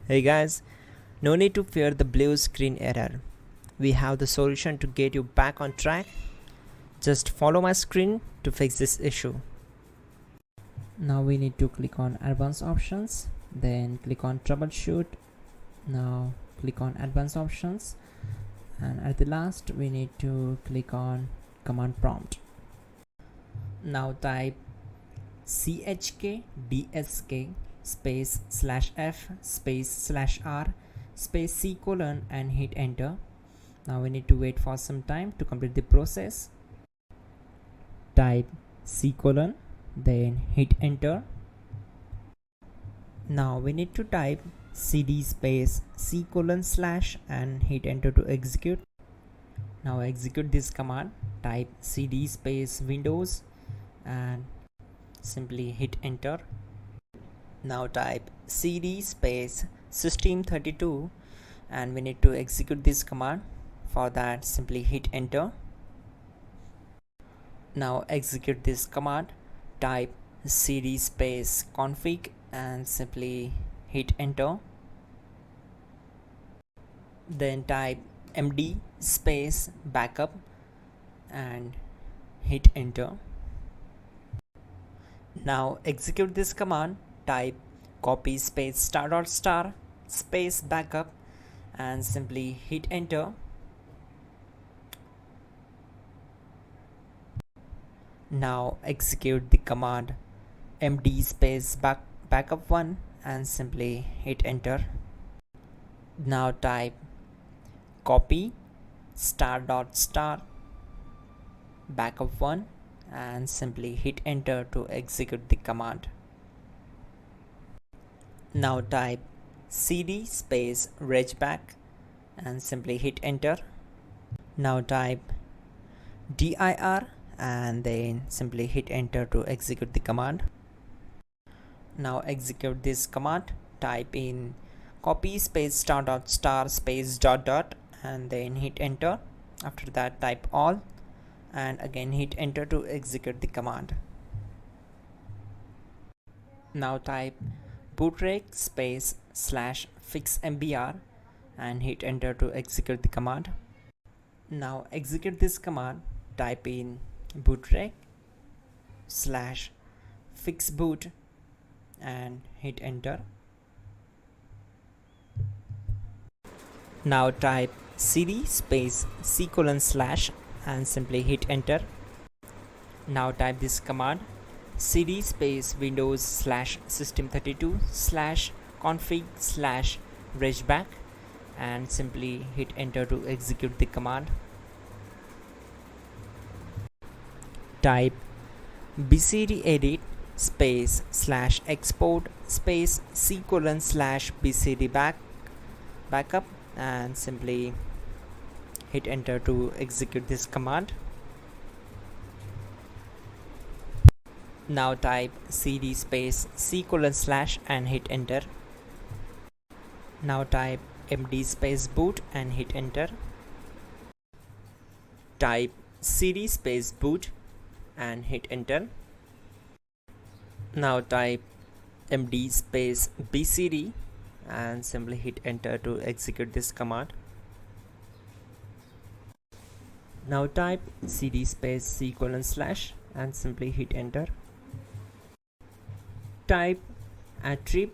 Hey guys, no need to fear the blue screen error. We have the solution to get you back on track. Just follow my screen to fix this issue. Now we need to click on advanced options, then click on troubleshoot. Now click on advanced options, and at the last we need to click on command prompt. Now type chkdsk space /f space /r space c : and hit enter. Now we need to wait for some time to complete the process. Type c : then hit enter. Now we need to type cd space c : / and hit enter to execute. Now execute this command. Type cd space windows and simply hit enter. Now type cd space system32 and we need to execute this command. For that, simply hit enter. Now execute this command. Type cd space config and simply hit enter. Then type md space backup and hit enter. Now execute this command. Type copy space *** space backup and simply hit enter. Now execute the command md space backup1 and simply hit enter. Now type copy *** backup1 and simply hit enter to execute the command. Now type cd space regback and simply hit enter. Now type dir and then simply hit enter to execute the command. Now execute this command. Type in copy space *** space ... and then hit enter. After that, type all and again hit enter to execute the command. Now type bootrec space /fixmbr and hit enter to execute the command. Now execute this command. Type in bootrec /fixboot and hit enter. Now type cd space c : / and simply hit enter. Now type this command cd space windows /system32 /config /regback and simply hit enter to execute the command. Type bcd edit space /export space c : /bcd backup and simply hit enter to execute this command. Now type cd space c : / and hit enter. Now type md space boot and hit enter. Type cd space boot and hit enter. Now type md space bcd and simply hit enter to execute this command. Now type cd space c : / and simply hit enter. Type attrib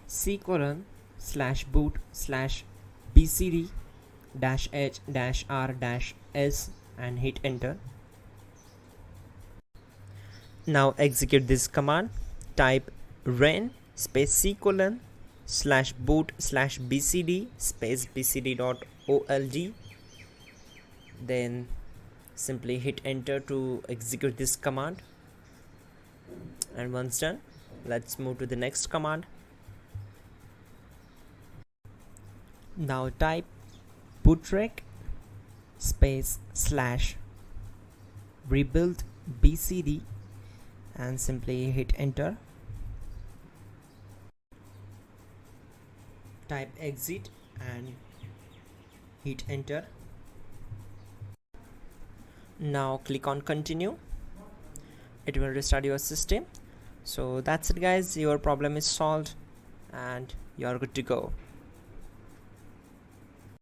c : /boot /bcd -h -r -s and hit enter. Now execute this command. Type ren space c : /boot /bcd space bcd.old. Then simply hit enter to execute this command. And once done, let's move to the next command. Now type bootrec space /rebuild bcd and simply hit enter. Type exit and hit enter. Now click on continue. It will restart your system. So that's it guys, your problem is solved. and you're good to go.